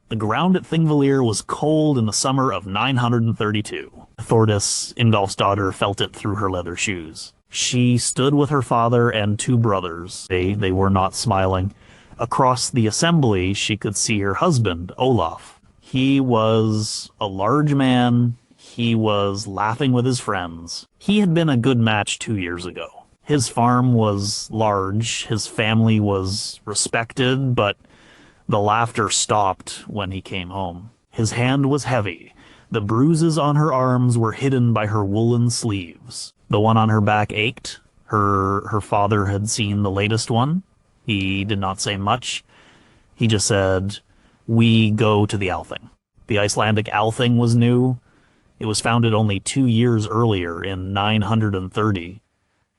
The ground at Thingvellir was cold in the summer of 932. Thordis, Ingolf's daughter, felt it through her leather shoes. She stood with her father and two brothers. They were not smiling. Across the assembly, she could see her husband, Olaf. He was a large man. He was laughing with his friends. He had been a good match 2 years ago. His farm was large. His family was respected, but the laughter stopped when he came home. His hand was heavy. The bruises on her arms were hidden by her woolen sleeves. The one on her back ached. Her father had seen the latest one. He did not say much. He just said, "We go to the Althing." The Icelandic Althing was new. It was founded only 2 years earlier in 930.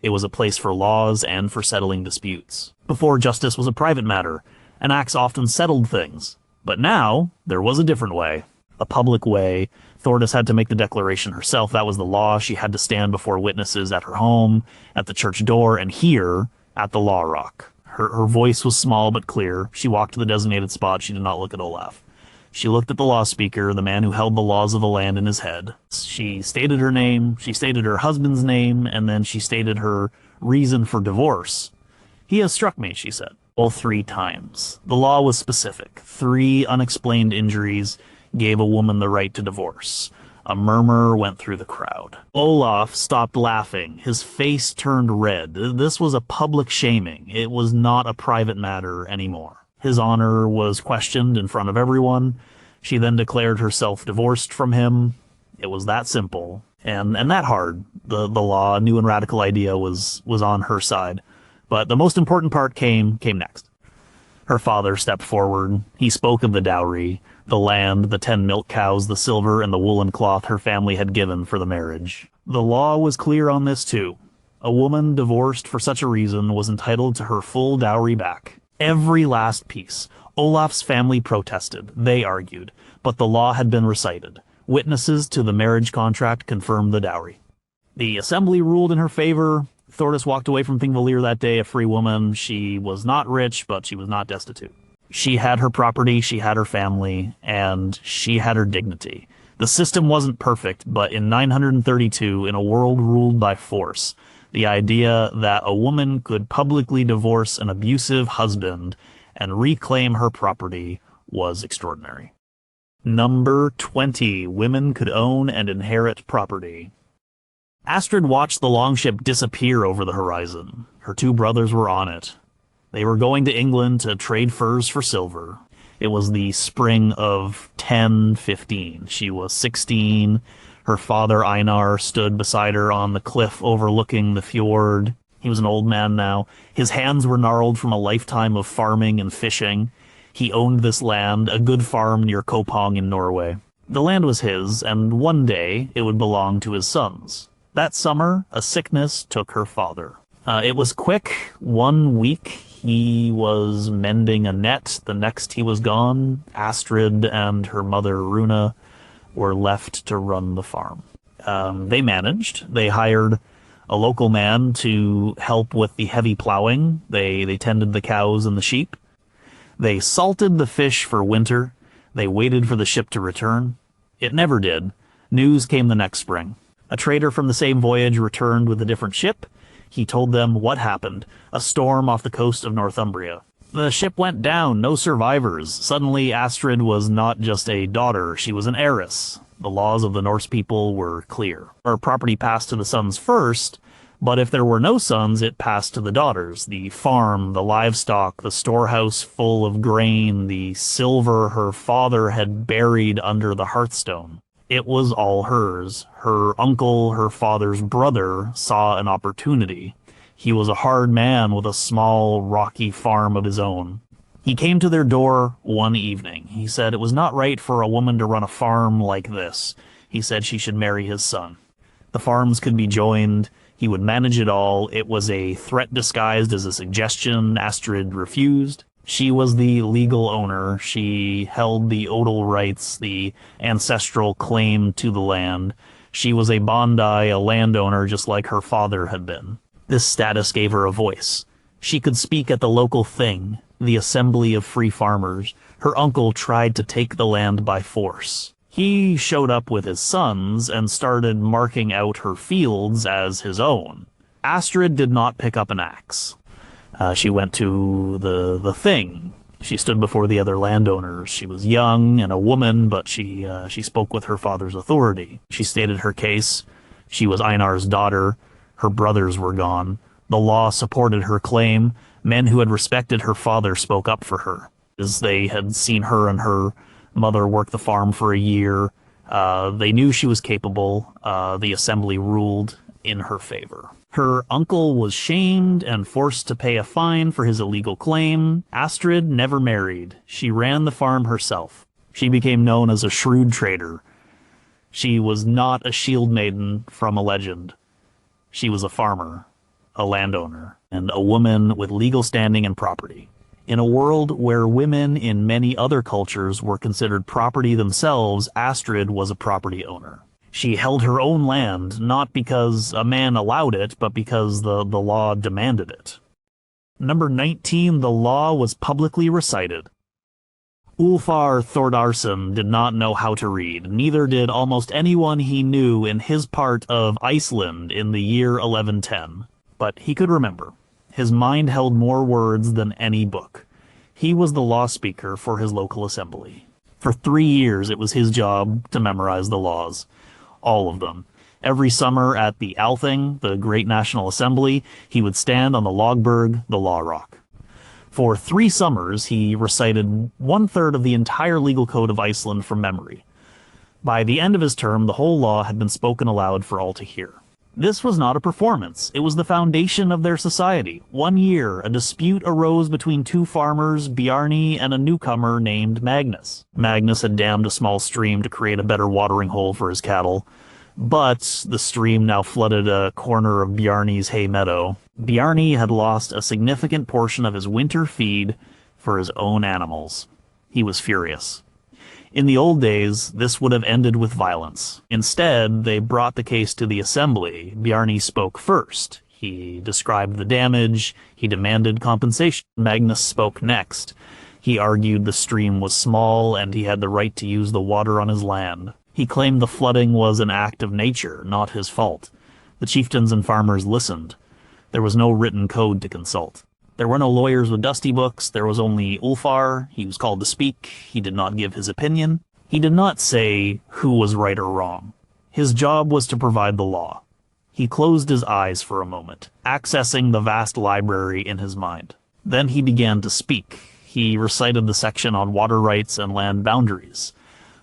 It was a place for laws and for settling disputes. Before, justice was a private matter. An axe often settled things. But now, there was a different way. A public way. Thordis had to make the declaration herself. That was the law. She had to stand before witnesses at her home, at the church door, and here, at the Law Rock. Her voice was small but clear. She walked to the designated spot. She did not look at Olaf. She looked at the law speaker, the man who held the laws of the land in his head. She stated her name, she stated her husband's name, and then she stated her reason for divorce. "He has struck me," she said. All 3 times. The law was specific. 3 unexplained injuries gave a woman the right to divorce. A murmur went through the crowd. Olaf stopped laughing. His face turned red. This was a public shaming. It was not a private matter anymore. His honor was questioned in front of everyone. She then declared herself divorced from him. It was that simple. And that hard. The law, a new and radical idea, was on her side. But the most important part came next. Her father stepped forward. He spoke of the dowry, the land, the 10 milk cows, the silver, and the woolen cloth her family had given for the marriage. The law was clear on this too. A woman divorced for such a reason was entitled to her full dowry back. Every last piece. Olaf's family protested. They argued. But the law had been recited. Witnesses to the marriage contract confirmed the dowry. The assembly ruled in her favor. Thordis walked away from Thingvellir that day a free woman. She was not rich, but she was not destitute. She had her property, she had her family, and she had her dignity. The system wasn't perfect, but in 932, in a world ruled by force, the idea that a woman could publicly divorce an abusive husband and reclaim her property was extraordinary. Number 20. Women could own and inherit property. Astrid watched the longship disappear over the horizon. Her 2 brothers were on it. They were going to England to trade furs for silver. It was the spring of 1015. She was 16. Her father, Einar, stood beside her on the cliff overlooking the fjord. He was an old man now. His hands were gnarled from a lifetime of farming and fishing. He owned this land, a good farm near Kopang in Norway. The land was his, and one day it would belong to his sons. That summer, a sickness took her father. It was quick. 1 week, he was mending a net. The next he was gone. Astrid and her mother, Runa, were left to run the farm. They managed. They hired a local man to help with the heavy plowing. They tended the cows and the sheep. They salted the fish for winter. They waited for the ship to return. It never did. News came the next spring. A trader from the same voyage returned with a different ship. He told them what happened. A storm off the coast of Northumbria. The ship went down, no survivors. Suddenly, Astrid was not just a daughter, she was an heiress. The laws of the Norse people were clear. Her property passed to the sons first, but if there were no sons, it passed to the daughters. The farm, the livestock, the storehouse full of grain, the silver her father had buried under the hearthstone. It was all hers. Her uncle, her father's brother, saw an opportunity. He was a hard man with a small, rocky farm of his own. He came to their door one evening. He said it was not right for a woman to run a farm like this. He said she should marry his son. The farms could be joined. He would manage it all. It was a threat disguised as a suggestion. Astrid refused. She was the legal owner. She held the odal rights, the ancestral claim to the land. She was a Bondi, a landowner, just like her father had been. This status gave her a voice. She could speak at the local thing. the Assembly of Free Farmers, her uncle tried to take the land by force. He showed up with his sons and started marking out her fields as his own. Astrid did not pick up an axe. She went to the thing. She stood before the other landowners. She was young and a woman, but she spoke with her father's authority. She stated her case. She was Einar's daughter. Her brothers were gone. The law supported her claim. Men who had respected her father spoke up for her, as they had seen her and her mother work the farm for a year. They knew she was capable. The assembly ruled in her favor. Her uncle was shamed and forced to pay a fine for his illegal claim. Astrid never married. She ran the farm herself. She became known as a shrewd trader. She was not a shield maiden from a legend. She was a farmer, a landowner, and a woman with legal standing and property. In a world where women in many other cultures were considered property themselves, Astrid was a property owner. She held her own land, not because a man allowed it, but because the law demanded it. Number 19, the law was publicly recited. Ulfar Thordarson did not know how to read, neither did almost anyone he knew in his part of Iceland in the year 1110. But he could remember. His mind held more words than any book. He was the law speaker for his local assembly. For 3 years, it was his job to memorize the laws. All of them. Every summer at the Althing, the Great National Assembly, he would stand on the Logberg, the Law Rock. For 3 summers, he recited 1/3 of the entire legal code of Iceland from memory. By the end of his term, the whole law had been spoken aloud for all to hear. This was not a performance. It was the foundation of their society. 1 year, a dispute arose between 2 farmers, Bjarni and a newcomer named Magnus. Magnus had dammed a small stream to create a better watering hole for his cattle, but the stream now flooded a corner of Bjarni's hay meadow. Bjarni had lost a significant portion of his winter feed for his own animals. He was furious. In the old days, this would have ended with violence. Instead, they brought the case to the assembly. Bjarni spoke first. He described the damage. He demanded compensation. Magnus spoke next. He argued the stream was small and he had the right to use the water on his land. He claimed the flooding was an act of nature, not his fault. The chieftains and farmers listened. There was no written code to consult. There were no lawyers with dusty books. There was only Ulfar. He was called to speak. He did not give his opinion. He did not say who was right or wrong. His job was to provide the law. He closed his eyes for a moment, accessing the vast library in his mind. Then he began to speak. He recited the section on water rights and land boundaries.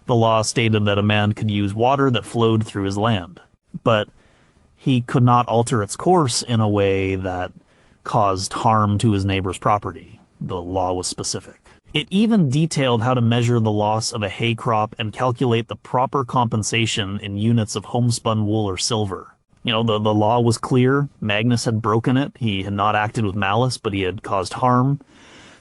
The law stated that a man could use water that flowed through his land, but he could not alter its course in a way that caused harm to his neighbor's property. The law was specific. It even detailed how to measure the loss of a hay crop and calculate the proper compensation in units of homespun wool or silver. The law was clear. Magnus had broken it. He had not acted with malice, but he had caused harm.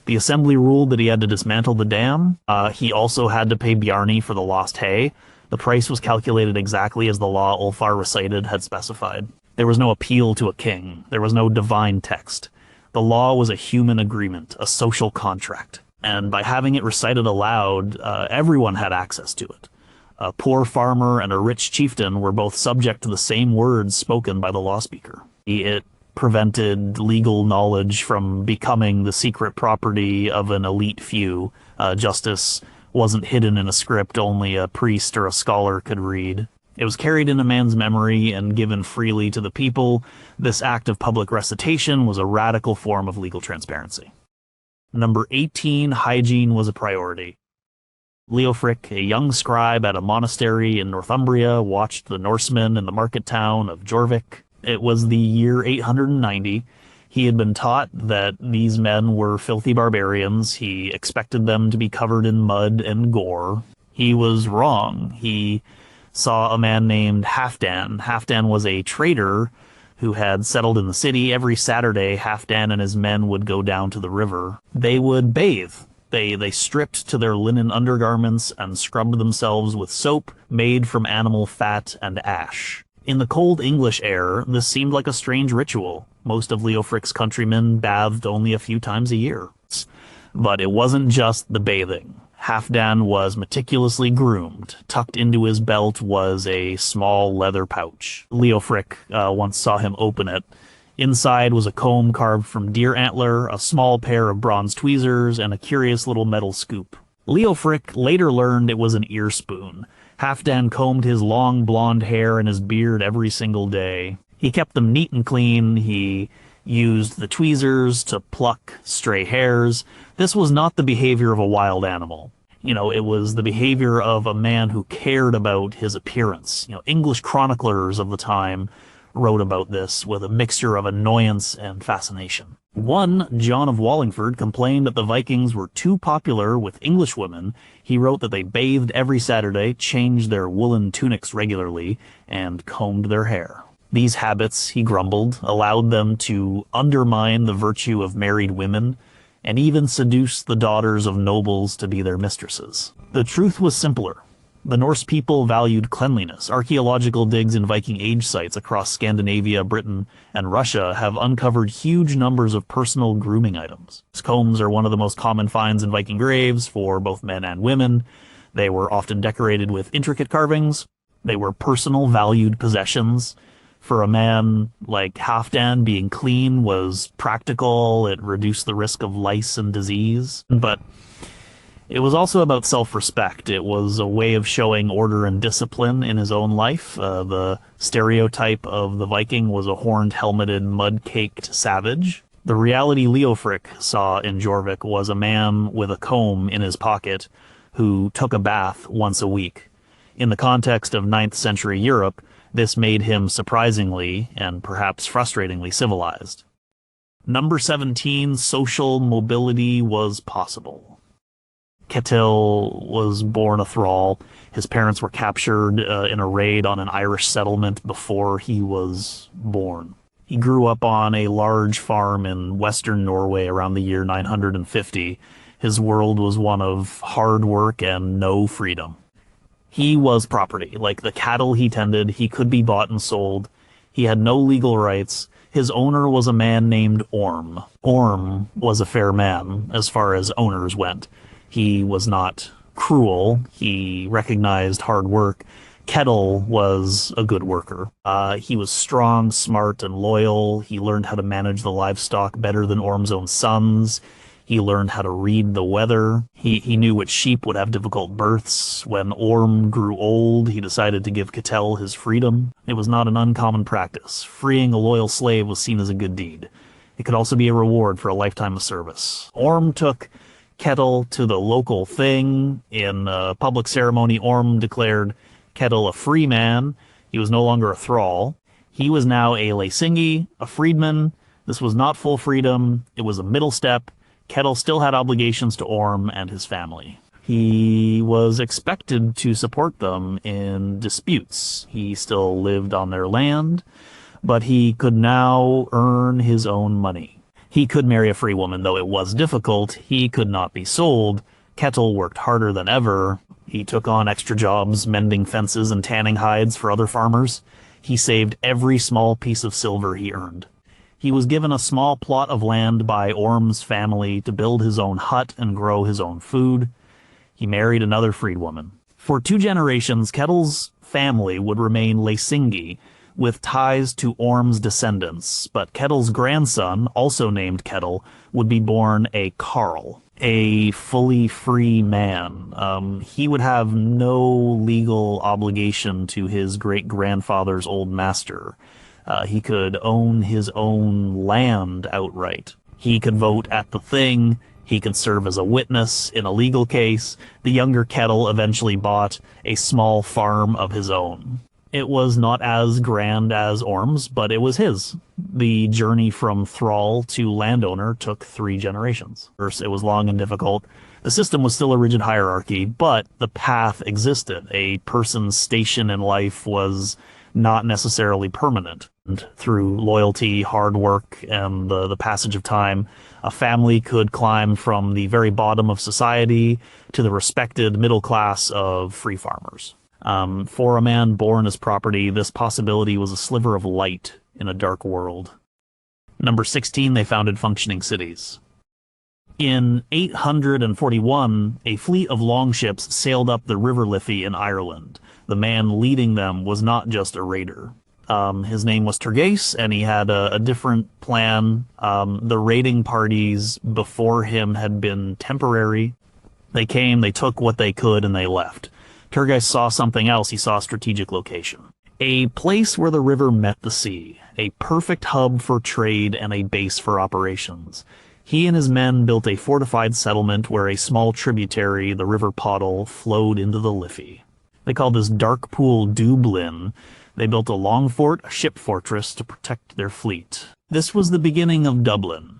The assembly ruled that he had to dismantle the dam. He also had to pay Bjarni for the lost hay. The price was calculated exactly as the law Ulfar recited had specified. There was no appeal to a king. There was no divine text. The law was a human agreement, a social contract. And by having it recited aloud, everyone had access to it. A poor farmer and a rich chieftain were both subject to the same words spoken by the law speaker. It prevented legal knowledge from becoming the secret property of an elite few. Justice wasn't hidden in a script only a priest or a scholar could read. It was carried in a man's memory and given freely to the people. This act of public recitation was a radical form of legal transparency. Number 18, hygiene was a priority. Leofric, a young scribe at a monastery in Northumbria, watched the Norsemen in the market town of Jorvik. It was the year 890. He had been taught that these men were filthy barbarians. He expected them to be covered in mud and gore. He was wrong. He saw a man named Halfdan. Halfdan was a trader who had settled in the city. Every Saturday, Halfdan and his men would go down to the river. They would bathe. They stripped to their linen undergarments and scrubbed themselves with soap made from animal fat and ash. In the cold English air, this seemed like a strange ritual. Most of Leofric's countrymen bathed only a few times a year. But it wasn't just the bathing. Halfdan was meticulously groomed. Tucked into his belt was a small leather pouch. Leofric once saw him open it. Inside was a comb carved from deer antler, a small pair of bronze tweezers, and a curious little metal scoop. Leofric later learned it was an ear spoon. Halfdan combed his long blonde hair and his beard every single day. He kept them neat and clean. He used the tweezers to pluck stray hairs. This was not the behavior of a wild animal. It was the behavior of a man who cared about his appearance. English chroniclers of the time wrote about this with a mixture of annoyance and fascination. One, John of Wallingford, complained that the Vikings were too popular with English women. He wrote that they bathed every Saturday, changed their woolen tunics regularly, and combed their hair. These habits, he grumbled, allowed them to undermine the virtue of married women, and even seduce the daughters of nobles to be their mistresses. The truth was simpler. The Norse people valued cleanliness. Archaeological digs in Viking Age sites across Scandinavia, Britain, and Russia have uncovered huge numbers of personal grooming items. Combs are one of the most common finds in Viking graves for both men and women. They were often decorated with intricate carvings. They were personal, valued possessions. For a man like Halfdan, being clean was practical. It reduced the risk of lice and disease. But it was also about self-respect. It was a way of showing order and discipline in his own life. The stereotype of the Viking was a horned, helmeted, mud-caked savage. The reality Leofric saw in Jorvik was a man with a comb in his pocket who took a bath once a week. In the context of 9th century Europe, this made him surprisingly, and perhaps frustratingly, civilized. Number 17, social mobility was possible. Ketil was born a thrall. His parents were captured in a raid on an Irish settlement before he was born. He grew up on a large farm in western Norway around the year 950. His world was one of hard work and no freedom. He was property. Like the cattle he tended, he could be bought and sold. He had no legal rights. His owner was a man named Orm. Orm was a fair man as far as owners went. He was not cruel. He recognized hard work. Ketil was a good worker. He was strong, smart, and loyal. He learned how to manage the livestock better than Orm's own sons. He learned how to read the weather. He knew which sheep would have difficult births. When Orm grew old, he decided to give Ketil his freedom. It was not an uncommon practice. Freeing a loyal slave was seen as a good deed. It could also be a reward for a lifetime of service. Orm took Ketil to the local thing. In a public ceremony, Orm declared Ketil a free man. He was no longer a thrall. He was now a Leysingi, a freedman. This was not full freedom. It was a middle step. Ketil still had obligations to Orm and his family. He was expected to support them in disputes. He still lived on their land, but he could now earn his own money. He could marry a free woman, though it was difficult. He could not be sold. Ketil worked harder than ever. He took on extra jobs, mending fences and tanning hides for other farmers. He saved every small piece of silver he earned. He was given a small plot of land by Orm's family to build his own hut and grow his own food. He married another freedwoman. For 2 generations, Ketil's family would remain Leysingi, with ties to Orm's descendants, but Ketil's grandson, also named Ketil, would be born a Carl, a fully free man. He would have no legal obligation to his great-grandfather's old master. He could own his own land outright. He could vote at the thing. He could serve as a witness in a legal case. The younger Ketil eventually bought a small farm of his own. It was not as grand as Orm's, but it was his. The journey from thrall to landowner took 3 generations. First, it was long and difficult. The system was still a rigid hierarchy, but the path existed. A person's station in life was not necessarily permanent. And through loyalty, hard work, and the passage of time, a family could climb from the very bottom of society to the respected middle class of free farmers. For a man born as property, this possibility was a sliver of light in a dark world. Number 16, they founded functioning cities. In 841, a fleet of longships sailed up the River Liffey in Ireland. The man leading them was not just a raider. His name was Turgais, and he had a different plan. The raiding parties before him had been temporary. They came, they took what they could, and they left. Turgais saw something else. He saw a strategic location. A place where the river met the sea. A perfect hub for trade and a base for operations. He and his men built a fortified settlement where a small tributary, the River Poddle, flowed into the Liffey. They called this dark pool Dublin. They built a long fort, a ship fortress, to protect their fleet. This was the beginning of Dublin.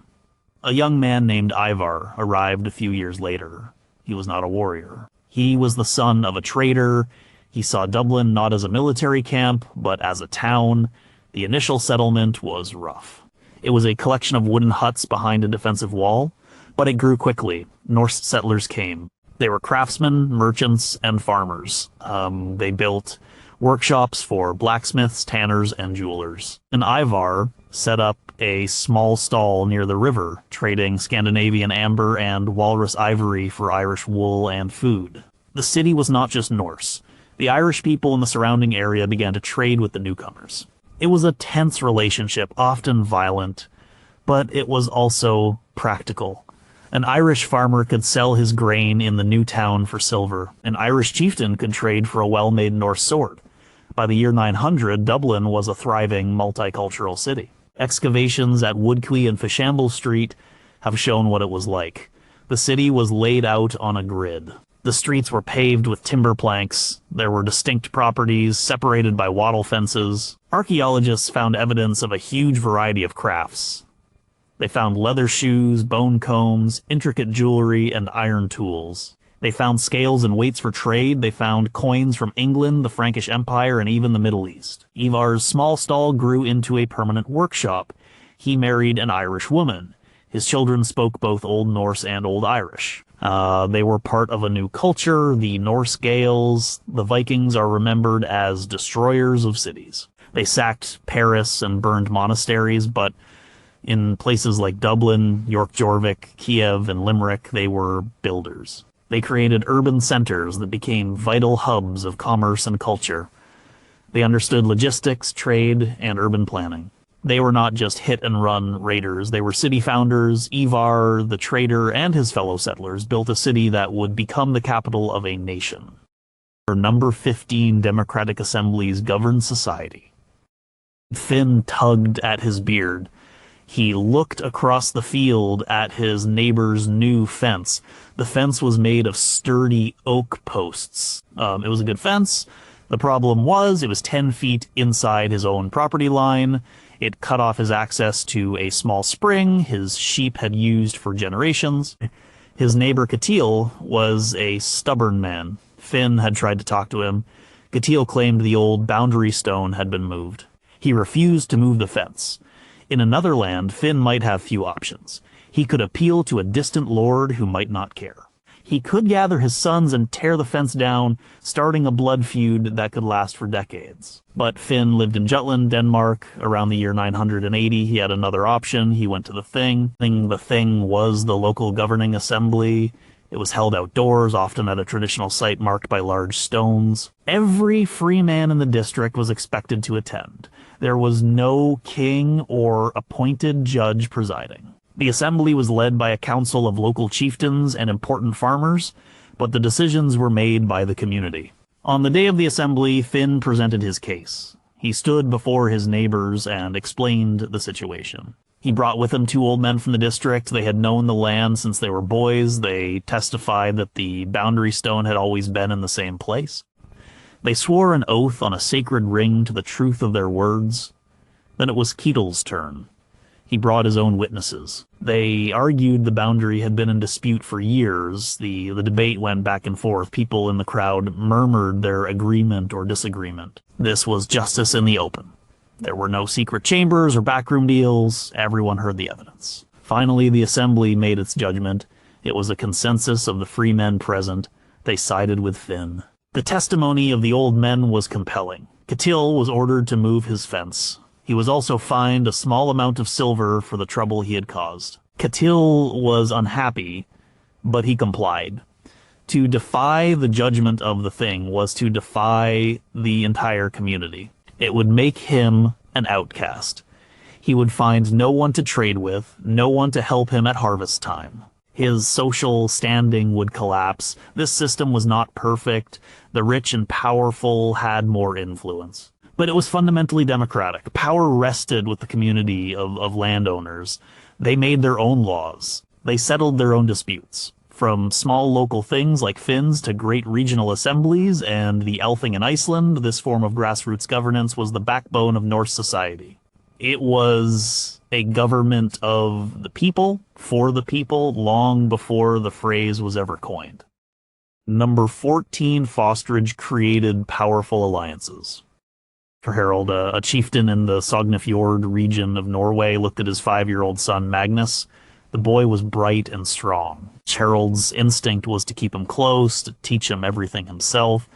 A young man named Ivar arrived a few years later. He was not a warrior. He was the son of a trader. He saw Dublin not as a military camp, but as a town. The initial settlement was rough. It was a collection of wooden huts behind a defensive wall, but it grew quickly. Norse settlers came. They were craftsmen, merchants, and farmers. They built workshops for blacksmiths, tanners, and jewelers. And Ivar set up a small stall near the river, trading Scandinavian amber and walrus ivory for Irish wool and food. The city was not just Norse. The Irish people in the surrounding area began to trade with the newcomers. It was a tense relationship, often violent, but it was also practical. An Irish farmer could sell his grain in the new town for silver. An Irish chieftain could trade for a well-made Norse sword. By the year 900, Dublin was a thriving multicultural city. Excavations at Woodquay and Fishamble Street have shown what it was like. The city was laid out on a grid. The streets were paved with timber planks. There were distinct properties separated by wattle fences. Archaeologists found evidence of a huge variety of crafts. They found leather shoes, bone combs, intricate jewelry, and iron tools. They found scales and weights for trade. They found coins from England, the Frankish Empire, and even the Middle East. Ivar's small stall grew into a permanent workshop. He married an Irish woman. His children spoke both Old Norse and Old Irish. They were part of a new culture, the Norse Gaels. The Vikings are remembered as destroyers of cities. They sacked Paris and burned monasteries, but in places like Dublin, York Jorvik, Kiev, and Limerick, they were builders. They created urban centers that became vital hubs of commerce and culture. They understood logistics, trade, and urban planning. They were not just hit-and-run raiders. They were city founders. Ivar, the trader, and his fellow settlers built a city that would become the capital of a nation. Number 15 democratic assemblies governed society. Finn tugged at his beard. He looked across the field at his neighbor's new fence. The fence was made of sturdy oak posts. It was a good fence. The problem was it was 10 feet inside his own property line. It cut off his access to a small spring his sheep had used for generations. His neighbor Catil was a stubborn man. Finn had tried to talk to him. Catil claimed the old boundary stone had been moved. He refused to move the fence. In another land, Finn might have few options. He could appeal to a distant lord who might not care. He could gather his sons and tear the fence down, starting a blood feud that could last for decades. But Finn lived in Jutland, Denmark. Around the year 980, he had another option. He went to the Thing. The Thing was the local governing assembly. It was held outdoors, often at a traditional site marked by large stones. Every free man in the district was expected to attend. There was no king or appointed judge presiding. The assembly was led by a council of local chieftains and important farmers, but the decisions were made by the community. On the day of the assembly, Finn presented his case. He stood before his neighbors and explained the situation. He brought with him 2 old men from the district. They had known the land since they were boys. They testified that the boundary stone had always been in the same place. They swore an oath on a sacred ring to the truth of their words. Then it was Ketil's turn. He brought his own witnesses. They argued the boundary had been in dispute for years. The debate went back and forth. People in the crowd murmured their agreement or disagreement. This was justice in the open. There were no secret chambers or backroom deals. Everyone heard the evidence. Finally, the assembly made its judgment. It was a consensus of the free men present. They sided with Finn. The testimony of the old men was compelling. Catil was ordered to move his fence. He was also fined a small amount of silver for the trouble he had caused. Catil was unhappy, but he complied. To defy the judgment of the thing was to defy the entire community. It would make him an outcast. He would find no one to trade with, no one to help him at harvest time. His social standing would collapse. This system was not perfect. The rich and powerful had more influence. But it was fundamentally democratic. Power rested with the community of landowners. They made their own laws. They settled their own disputes. From small local things like Finns to great regional assemblies and the Elthing in Iceland, this form of grassroots governance was the backbone of Norse society. It was a government of the people, for the people, long before the phrase was ever coined. Number 14, fosterage created powerful alliances. For Harold, a chieftain in the Sognefjord region of Norway looked at his 5-year-old son Magnus. The boy was bright and strong. Harold's instinct was to keep him close, to teach him everything himself,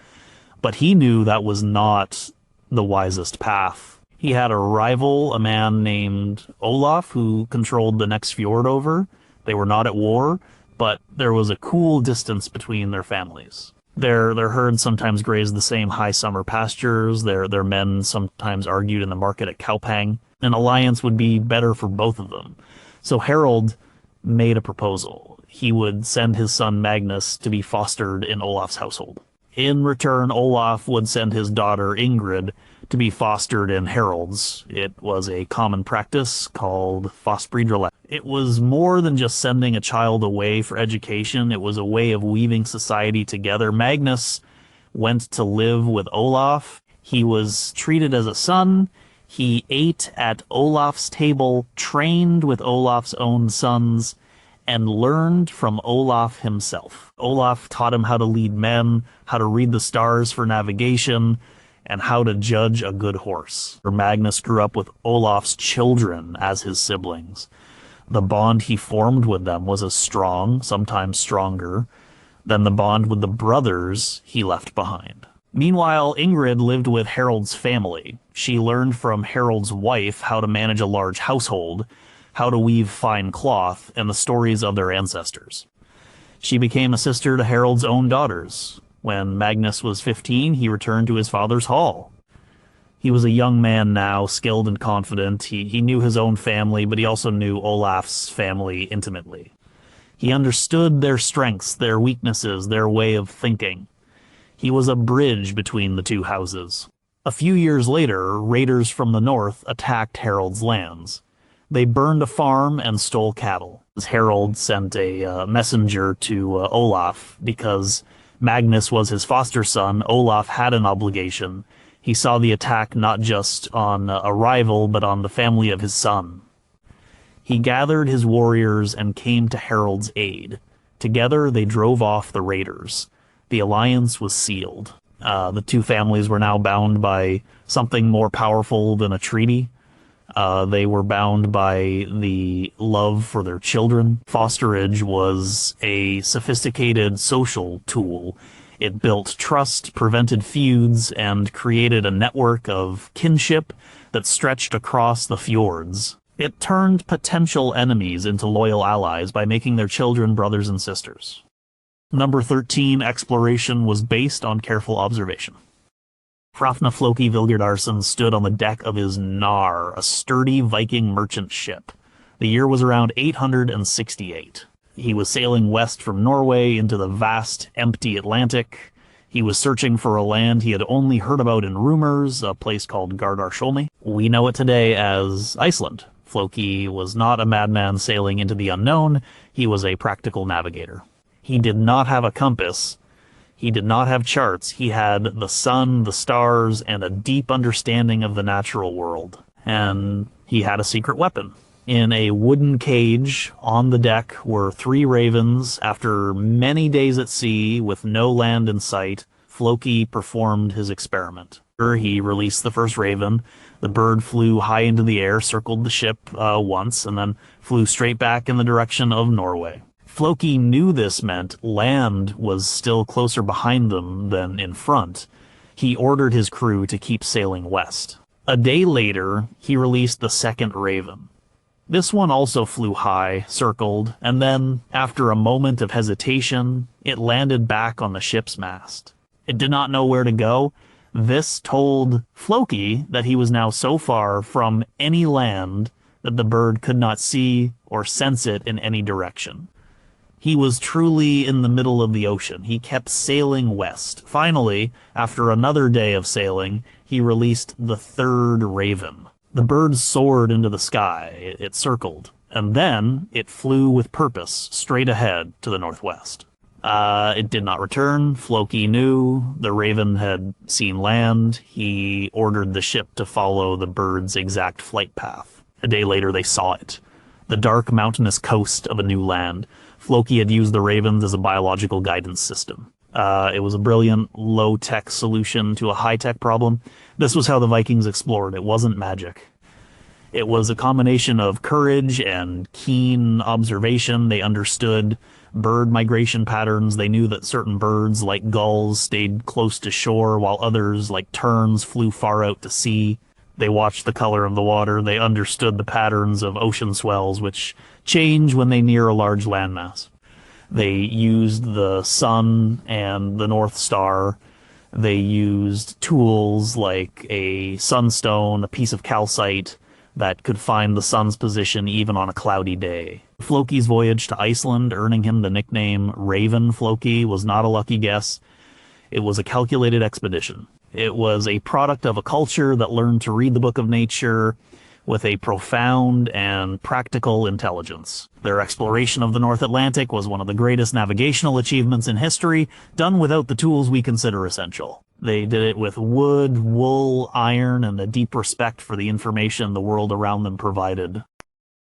but he knew that was not the wisest path. He had a rival, a man named Olaf, who controlled the next fjord over. They were not at war, but there was a cool distance between their families. Their herds sometimes grazed the same high summer pastures. Their men sometimes argued in the market at Kaupang. An alliance would be better for both of them. So Harold made a proposal. He would send his son Magnus to be fostered in Olaf's household. In return, Olaf would send his daughter Ingrid to be fostered in Harold's. It was a common practice called fostbreedrelett. It was more than just sending a child away for education. It was a way of weaving society together. Magnus went to live with Olaf. He was treated as a son. He ate at Olaf's table, trained with Olaf's own sons, and learned from Olaf himself. Olaf taught him how to lead men, how to read the stars for navigation, and how to judge a good horse. Magnus grew up with Olaf's children as his siblings. The bond he formed with them was as strong, sometimes stronger, than the bond with the brothers he left behind. Meanwhile, Ingrid lived with Harold's family. She learned from Harold's wife how to manage a large household, how to weave fine cloth, and the stories of their ancestors. She became a sister to Harold's own daughters. When Magnus was 15, he returned to his father's hall. He was a young man now, skilled and confident. He knew his own family, but he also knew Olaf's family intimately. He understood their strengths, their weaknesses, their way of thinking. He was a bridge between the two houses. A few years later, raiders from the north attacked Harold's lands. They burned a farm and stole cattle. Harold sent a messenger to Olaf because Magnus was his foster son. Olaf had an obligation. He saw the attack not just on a rival, but on the family of his son. He gathered his warriors and came to Harold's aid. Together, they drove off the raiders. The alliance was sealed. The two families were now bound by something more powerful than a treaty. They were bound by the love for their children. Fosterage was a sophisticated social tool. It built trust, prevented feuds, and created a network of kinship that stretched across the fjords. It turned potential enemies into loyal allies by making their children brothers and sisters. Number 13, exploration was based on careful observation. Hrafna Floki Vilgerdarson stood on the deck of his Nar, a sturdy Viking merchant ship. The year was around 868. He was sailing west from Norway into the vast, empty Atlantic. He was searching for a land he had only heard about in rumors, a place called Gardarsholmi. We know it today as Iceland. Floki was not a madman sailing into the unknown. He was a practical navigator. He did not have a compass. He did not have charts. He had the sun, the stars, and a deep understanding of the natural world. And he had a secret weapon. In a wooden cage on the deck were 3 ravens. After many days at sea with no land in sight, Floki performed his experiment. He released the first raven. The bird flew high into the air, circled the ship once, and then flew straight back in the direction of Norway. Floki knew this meant land was still closer behind them than in front. He ordered his crew to keep sailing west. A day later, he released the second raven. This one also flew high, circled, and then, after a moment of hesitation, it landed back on the ship's mast. It did not know where to go. This told Floki that he was now so far from any land that the bird could not see or sense it in any direction. He was truly in the middle of the ocean. He kept sailing west. Finally, after another day of sailing, he released the third raven. The bird soared into the sky. It circled, and then it flew with purpose straight ahead to the northwest. It did not return. Floki knew the raven had seen land. He ordered the ship to follow the bird's exact flight path. A day later, they saw it. The dark mountainous coast of a new land. Floki had used the ravens as a biological guidance system. It was a brilliant, low-tech solution to a high-tech problem. This was how the Vikings explored. It wasn't magic. It was a combination of courage and keen observation. They understood bird migration patterns. They knew that certain birds, like gulls, stayed close to shore, while others, like terns, flew far out to sea. They watched the color of the water. They understood the patterns of ocean swells, which change when they near a large landmass. They used the sun and the North Star. They used tools like a sunstone, a piece of calcite that could find the sun's position even on a cloudy day. Floki's voyage to Iceland, earning him the nickname Raven Floki, was not a lucky guess. It was a calculated expedition. It was a product of a culture that learned to read the book of nature with a profound and practical intelligence. Their exploration of the North Atlantic was one of the greatest navigational achievements in history, done without the tools we consider essential. They did it with wood, wool, iron, and a deep respect for the information the world around them provided.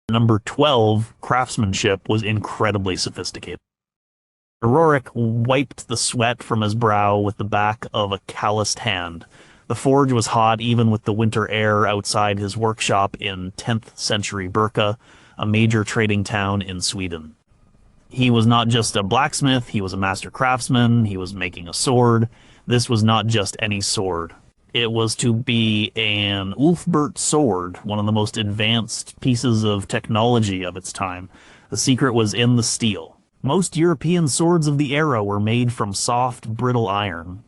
Number 12, craftsmanship, was incredibly sophisticated. Rorik wiped the sweat from his brow with the back of a calloused hand. The forge was hot even with the winter air outside his workshop in 10th century Birka, a major trading town in Sweden. He was not just a blacksmith, he was a master craftsman, he was making a sword. This was not just any sword. It was to be an Ulfbert sword, one of the most advanced pieces of technology of its time. The secret was in the steel. Most European swords of the era were made from soft, brittle iron.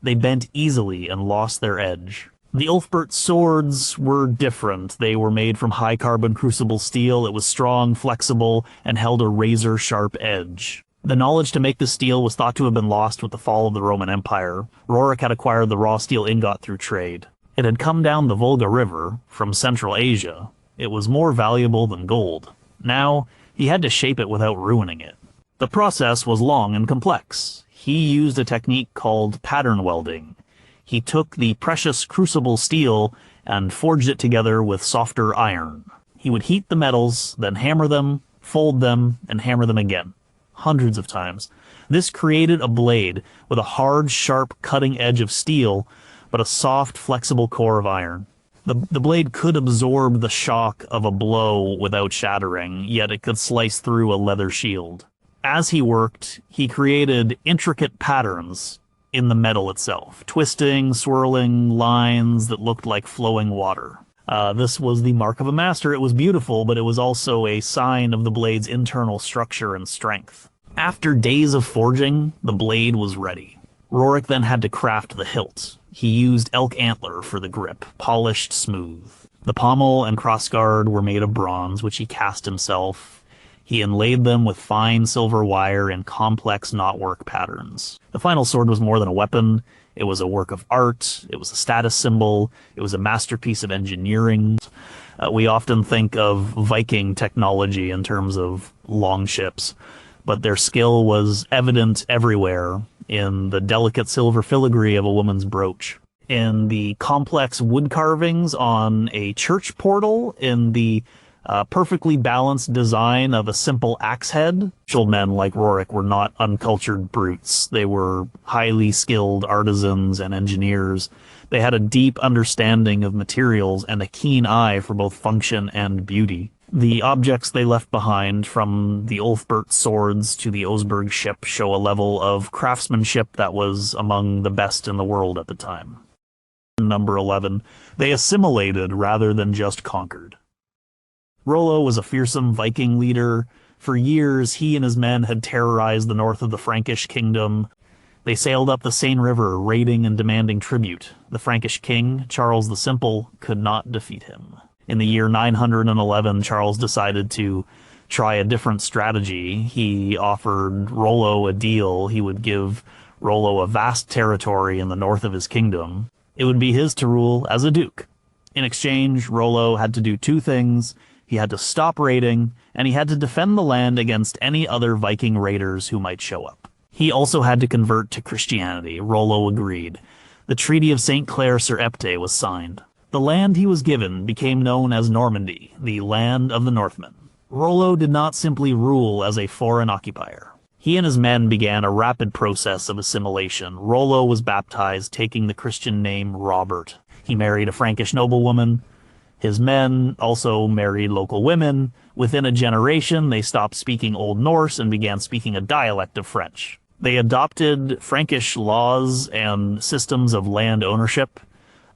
They bent easily and lost their edge. The Ulfbert swords were different. They were made from high-carbon crucible steel. It was strong, flexible, and held a razor-sharp edge. The knowledge to make the steel was thought to have been lost with the fall of the Roman Empire. Rorik had acquired the raw steel ingot through trade. It had come down the Volga River from Central Asia. It was more valuable than gold. Now, he had to shape it without ruining it. The process was long and complex. He used a technique called pattern welding. He took the precious crucible steel and forged it together with softer iron. He would heat the metals, then hammer them, fold them, and hammer them again. Hundreds of times. This created a blade with a hard, sharp, cutting edge of steel, but a soft, flexible core of iron. The blade could absorb the shock of a blow without shattering, yet it could slice through a leather shield. As he worked, he created intricate patterns in the metal itself, twisting, swirling lines that looked like flowing water. This was the mark of a master. It was beautiful, but it was also a sign of the blade's internal structure and strength. After days of forging, the blade was ready. Rorik then had to craft the hilt. He used elk antler for the grip, polished smooth. The pommel and crossguard were made of bronze, which he cast himself. He inlaid them with fine silver wire and complex knotwork patterns. The final sword was more than a weapon. It was a work of art. It was a status symbol. It was a masterpiece of engineering. We often think of Viking technology in terms of longships, but their skill was evident everywhere in the delicate silver filigree of a woman's brooch, in the complex wood carvings on a church portal, in the perfectly balanced design of a simple axe head. Men like Rorik were not uncultured brutes. They were highly skilled artisans and engineers. They had a deep understanding of materials and a keen eye for both function and beauty. The objects they left behind, from the Ulfbert swords to the Osberg ship, show a level of craftsmanship that was among the best in the world at the time. Number 11. They assimilated rather than just conquered. Rollo was a fearsome Viking leader. For years, he and his men had terrorized the north of the Frankish kingdom. They sailed up the Seine River, raiding and demanding tribute. The Frankish king, Charles the Simple, could not defeat him. In the year 911, Charles decided to try a different strategy. He offered Rollo a deal. He would give Rollo a vast territory in the north of his kingdom. It would be his to rule as a duke. In exchange, Rollo had to do two things. He had to stop raiding, and he had to defend the land against any other Viking raiders who might show up. He also had to convert to Christianity. Rollo agreed. The Treaty of St. Clair sur Epte was signed. The land he was given became known as Normandy, the land of the Northmen. Rollo did not simply rule as a foreign occupier. He and his men began a rapid process of assimilation. Rollo was baptized, taking the Christian name Robert. He married a Frankish noblewoman. His men also married local women. Within a generation, they stopped speaking Old Norse and began speaking a dialect of French. They adopted Frankish laws and systems of land ownership.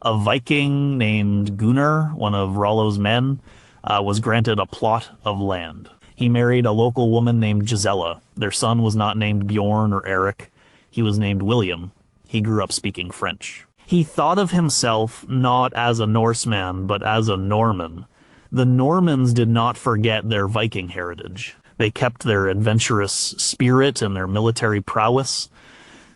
A Viking named Gunnar, one of Rollo's men, was granted a plot of land. He married a local woman named Gisela. Their son was not named Bjorn or Eric. He was named William. He grew up speaking French. He thought of himself not as a Norseman, but as a Norman. The Normans did not forget their Viking heritage. They kept their adventurous spirit and their military prowess,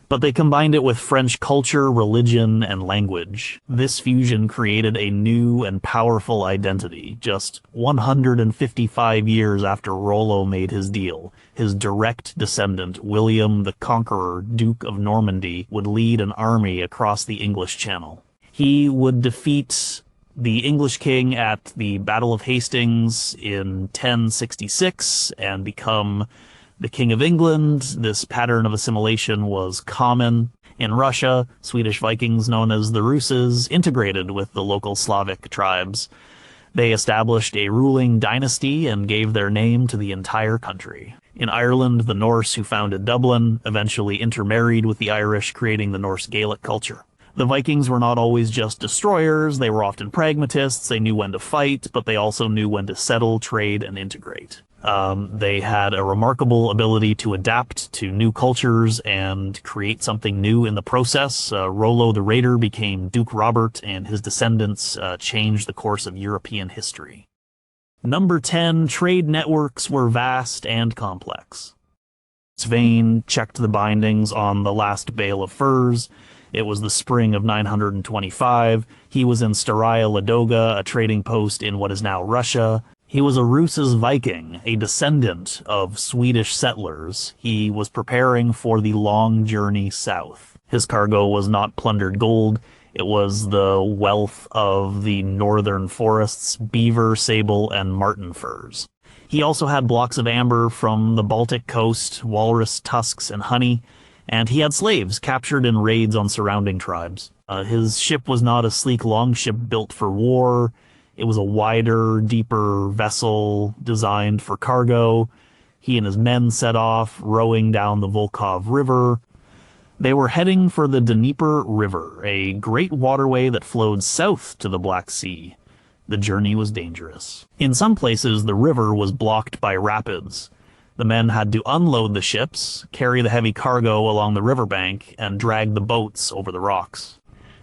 but they combined it with French culture, religion, and language. This fusion created a new and powerful identity. Just 155 years after Rollo made his deal, his direct descendant, William the Conqueror, Duke of Normandy, would lead an army across the English Channel. He would defeat the English king at the Battle of Hastings in 1066 and become the King of England. This pattern of assimilation was common in Russia. Swedish Vikings, known as the Russes, integrated with the local Slavic tribes. They established a ruling dynasty and gave their name to the entire country. In Ireland, the Norse who founded Dublin eventually intermarried with the Irish, creating the Norse Gaelic culture. The Vikings were not always just destroyers. They were often pragmatists. They knew when to fight, but they also knew when to settle, trade, and integrate. They had a remarkable ability to adapt to new cultures and create something new in the process. Rollo the Raider became Duke Robert, and his descendants changed the course of European history. Number 10, trade networks were vast and complex. Svein checked the bindings on the last bale of furs. It was the spring of 925. He was in Staraya Ladoga, a trading post in what is now Russia. He was a Rus's Viking, a descendant of Swedish settlers. He was preparing for the long journey south. His cargo was not plundered gold. It was the wealth of the northern forests, beaver, sable, and marten furs. He also had blocks of amber from the Baltic coast, walrus tusks, and honey, and he had slaves captured in raids on surrounding tribes. His ship was not a sleek longship built for war. It was a wider, deeper vessel designed for cargo. He and his men set off, rowing down the Volkhov River. They were heading for the Dnieper River, a great waterway that flowed south to the Black Sea. The journey was dangerous. In some places, the river was blocked by rapids. The men had to unload the ships, carry the heavy cargo along the riverbank, and drag the boats over the rocks.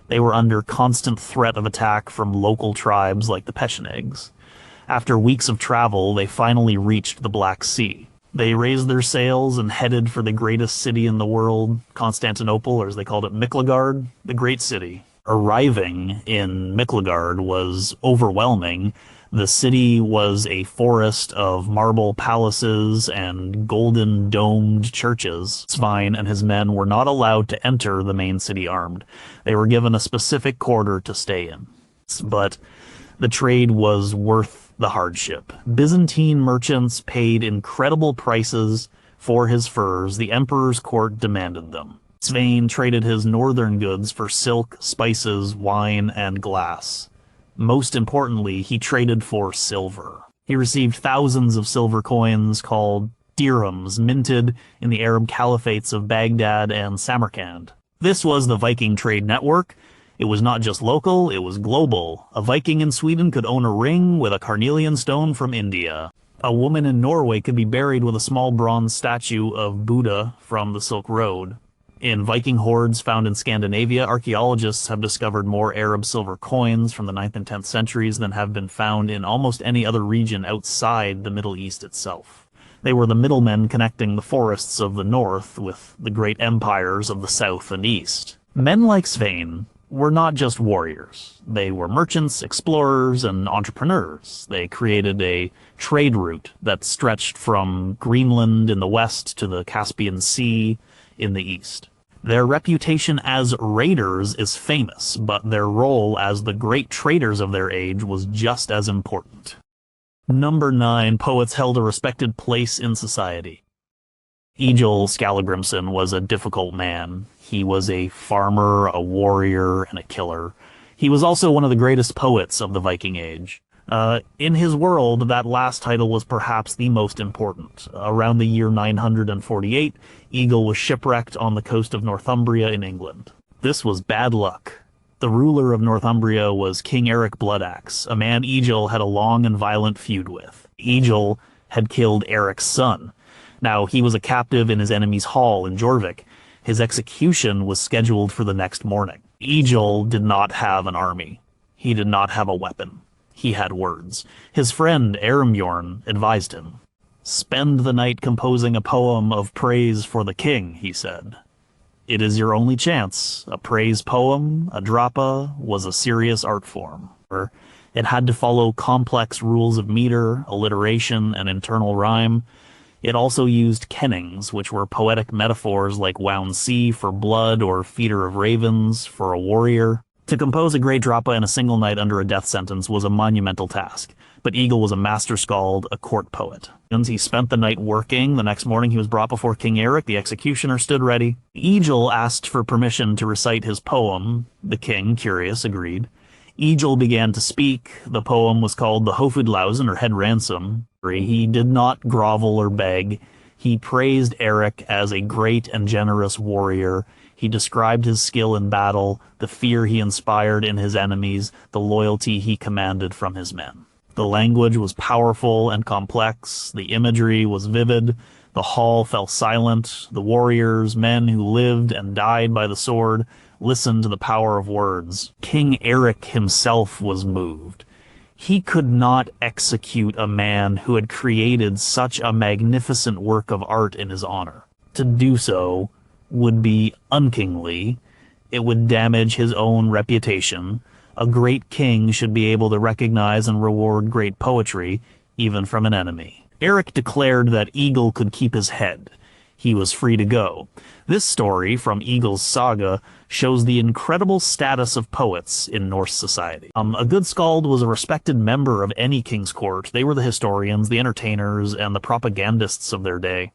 They were under constant threat of attack from local tribes like the Pechenegs. After weeks of travel, they finally reached the Black Sea. They raised their sails and headed for the greatest city in the world, Constantinople, or as they called it, Miklagard, the Great City. Arriving in Miklagard was overwhelming. The city was a forest of marble palaces and golden domed churches. Svein and his men were not allowed to enter the main city armed. They were given a specific quarter to stay in. But the trade was worth the hardship. Byzantine merchants paid incredible prices for his furs. The emperor's court demanded them. Svein traded his northern goods for silk, spices, wine, and glass. Most importantly, he traded for silver. He received thousands of silver coins called dirhams, minted in the Arab caliphates of Baghdad and Samarkand. This was the Viking trade network. It was not just local, it was global. A Viking in Sweden could own a ring with a carnelian stone from India. A woman in Norway could be buried with a small bronze statue of Buddha from the Silk Road. In Viking hoards found in Scandinavia, archaeologists have discovered more Arab silver coins from the 9th and 10th centuries than have been found in almost any other region outside the Middle East itself. They were the middlemen connecting the forests of the north with the great empires of the south and east. Men like Svein were not just warriors. They were merchants, explorers, and entrepreneurs. They created a trade route that stretched from Greenland in the west to the Caspian Sea in the east. Their reputation as raiders is famous, but their role as the great traders of their age was just as important. Number 9, poets held a respected place in society. Egil Skallagrimsson was a difficult man. He was a farmer, a warrior, and a killer. He was also one of the greatest poets of the Viking Age. In his world, that last title was perhaps the most important. Around the year 948, Egil was shipwrecked on the coast of Northumbria in England. This was bad luck. The ruler of Northumbria was King Eric Bloodaxe, a man Egil had a long and violent feud with. Egil had killed Eric's son. Now, he was a captive in his enemy's hall in Jorvik. His execution was scheduled for the next morning. Egil did not have an army. He did not have a weapon. He had words. His friend Erimjorn advised him. "Spend the night composing a poem of praise for the king," he said. "It is your only chance." A praise poem, a drapa, was a serious art form. It had to follow complex rules of meter, alliteration, and internal rhyme. It also used kennings, which were poetic metaphors like wound sea for blood or feeder of ravens for a warrior. To compose a great drapa in a single night under a death sentence was a monumental task, but Egil was a master skald, a court poet. He spent the night working. The next morning he was brought before King Eric. The executioner stood ready. Egil asked for permission to recite his poem. The king, curious, agreed. Egil began to speak. The poem was called the Hofudlausen, or Head Ransom. He did not grovel or beg. He praised Eric as a great and generous warrior. He described his skill in battle, the fear he inspired in his enemies, the loyalty he commanded from his men. The language was powerful and complex. The imagery was vivid. The hall fell silent. The warriors, men who lived and died by the sword, listened to the power of words. King Eric himself was moved. He could not execute a man who had created such a magnificent work of art in his honor. To do so would be unkingly. It would damage his own reputation. A great king should be able to recognize and reward great poetry, even from an enemy. Eric declared that Egil could keep his head. He was free to go. This story from Egil's saga shows the incredible status of poets in Norse society. A good skald was a respected member of any king's court. They were the historians, the entertainers, and the propagandists of their day.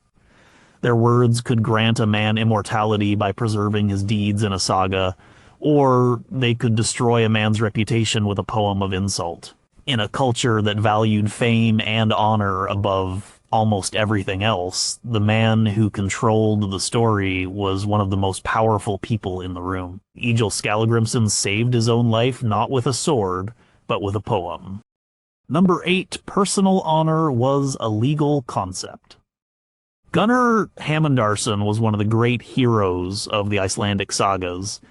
Their words could grant a man immortality by preserving his deeds in a saga, or they could destroy a man's reputation with a poem of insult. In a culture that valued fame and honor above almost everything else, the man who controlled the story was one of the most powerful people in the room. Egil Skallagrimsson saved his own life not with a sword, but with a poem. Number 8, personal honor was a legal concept. Gunnar Hammundarsson was one of the great heroes of the Icelandic sagas.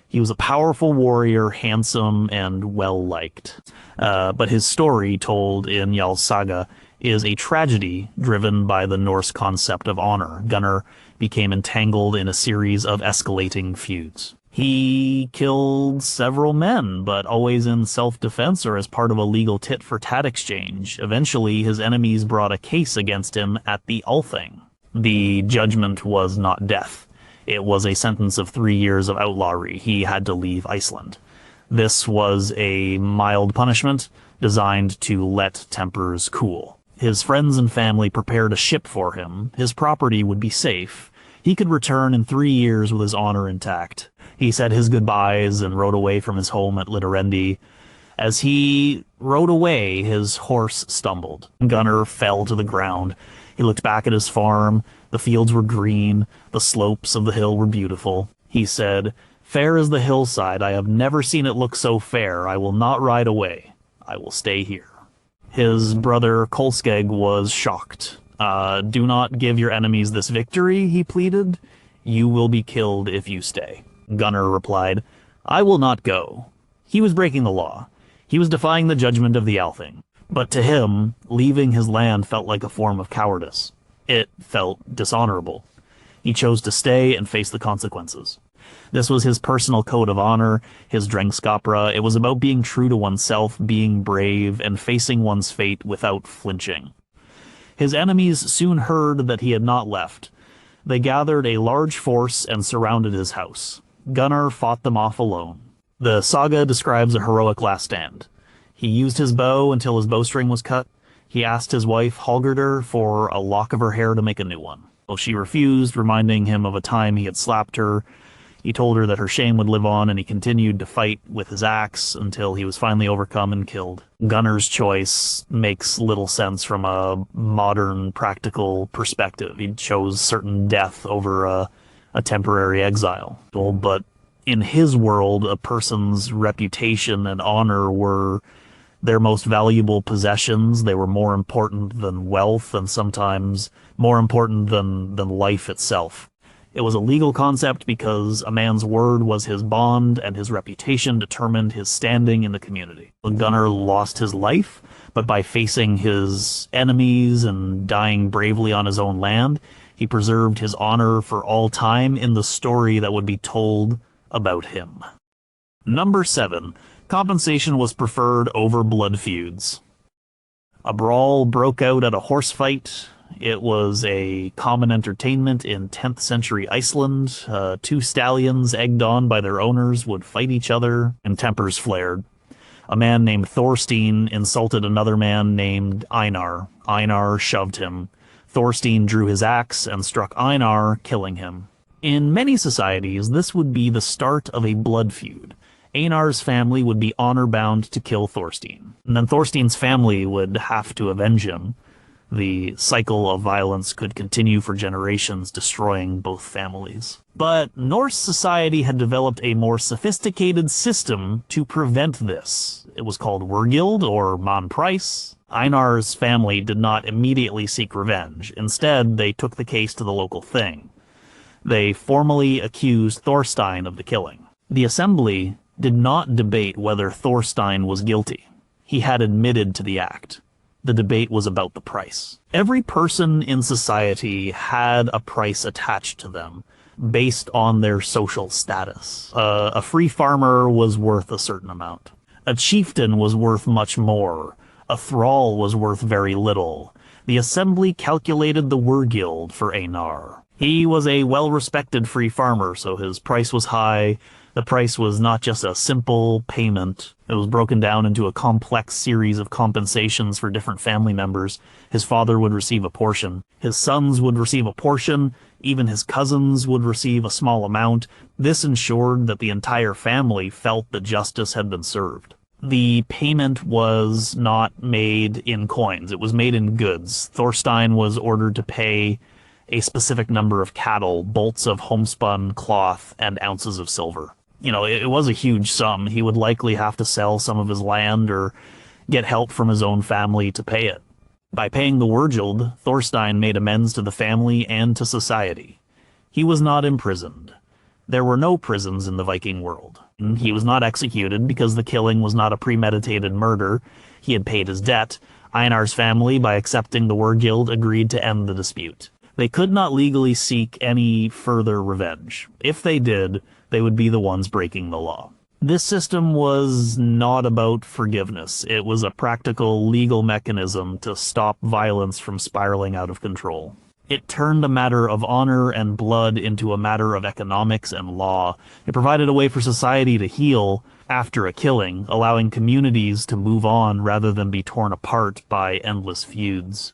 He was a powerful warrior, handsome, and well-liked. But his story, told in Jarl's saga, is a tragedy driven by the Norse concept of honor. Gunnar became entangled in a series of escalating feuds. He killed several men, but always in self-defense or as part of a legal tit-for-tat exchange. Eventually, his enemies brought a case against him at the Althing. The judgment was not death. It was a sentence of 3 years of outlawry. He had to leave Iceland. This was a mild punishment designed to let tempers cool. His friends and family prepared a ship for him. His property would be safe. He could return in 3 years with his honor intact. He said his goodbyes and rode away from his home at Litterendi. As he rode away, his horse stumbled. Gunnar fell to the ground. He looked back at his farm. The fields were green. The slopes of the hill were beautiful. He said, Fair as the hillside, I have never seen it look so fair. I will not ride away. I will stay here. His brother Kolskeg was shocked. Do not give your enemies this victory, he pleaded. You will be killed if you stay. Gunnar replied, I will not go. He was breaking the law. He was defying the judgment of the Althing. But to him, leaving his land felt like a form of cowardice. It felt dishonorable. He chose to stay and face the consequences. This was his personal code of honor, his drengskapra. It was about being true to oneself, being brave, and facing one's fate without flinching. His enemies soon heard that he had not left. They gathered a large force and surrounded his house. Gunnar fought them off alone. The saga describes a heroic last stand. He used his bow until his bowstring was cut. He asked his wife, Hallgerdr, for a lock of her hair to make a new one. Well, she refused, reminding him of a time he had slapped her. He told her that her shame would live on, and he continued to fight with his axe until he was finally overcome and killed. Gunnar's choice makes little sense from a modern, practical perspective. He chose certain death over a temporary exile. But in his world, a person's reputation and honor were their most valuable possessions. They were more important than wealth, and sometimes more important than life itself. It was a legal concept because a man's word was his bond, and his reputation determined his standing in the community. Gunnar lost his life, but by facing his enemies and dying bravely on his own land, he preserved his honor for all time in the story that would be told about him. Number 7. Compensation was preferred over blood feuds. A brawl broke out at a horse fight. It was a common entertainment in 10th century Iceland. Two stallions, egged on by their owners, would fight each other, and tempers flared. A man named Thorstein insulted another man named Einar. Einar shoved him. Thorstein drew his axe and struck Einar, killing him. In many societies, this would be the start of a blood feud. Einar's family would be honor-bound to kill Thorstein, and then Thorstein's family would have to avenge him. The cycle of violence could continue for generations, destroying both families. But Norse society had developed a more sophisticated system to prevent this. It was called Wergild, or Mannprice. Einar's family did not immediately seek revenge. Instead, they took the case to the local thing. They formally accused Thorstein of the killing. The assembly did not debate whether Thorstein was guilty. He had admitted to the act. The debate was about the price. Every person in society had a price attached to them based on their social status. A free farmer was worth a certain amount. A chieftain was worth much more. A thrall was worth very little. The assembly calculated the Wergild for Einar. He was a well-respected free farmer, so his price was high. The price was not just a simple payment. It was broken down into a complex series of compensations for different family members. His father would receive a portion. His sons would receive a portion. Even his cousins would receive a small amount. This ensured that the entire family felt that justice had been served. The payment was not made in coins. It was made in goods. Thorstein was ordered to pay a specific number of cattle, bolts of homespun cloth, and ounces of silver. You know, it was a huge sum. He would likely have to sell some of his land or get help from his own family to pay it. By paying the Wergild, Thorstein made amends to the family and to society. He was not imprisoned. There were no prisons in the Viking world. He was not executed because the killing was not a premeditated murder. He had paid his debt. Einar's family, by accepting the Wergild, agreed to end the dispute. They could not legally seek any further revenge. If they did, they would be the ones breaking the law. This system was not about forgiveness. It was a practical legal mechanism to stop violence from spiraling out of control. It turned a matter of honor and blood into a matter of economics and law. It provided a way for society to heal after a killing, allowing communities to move on rather than be torn apart by endless feuds.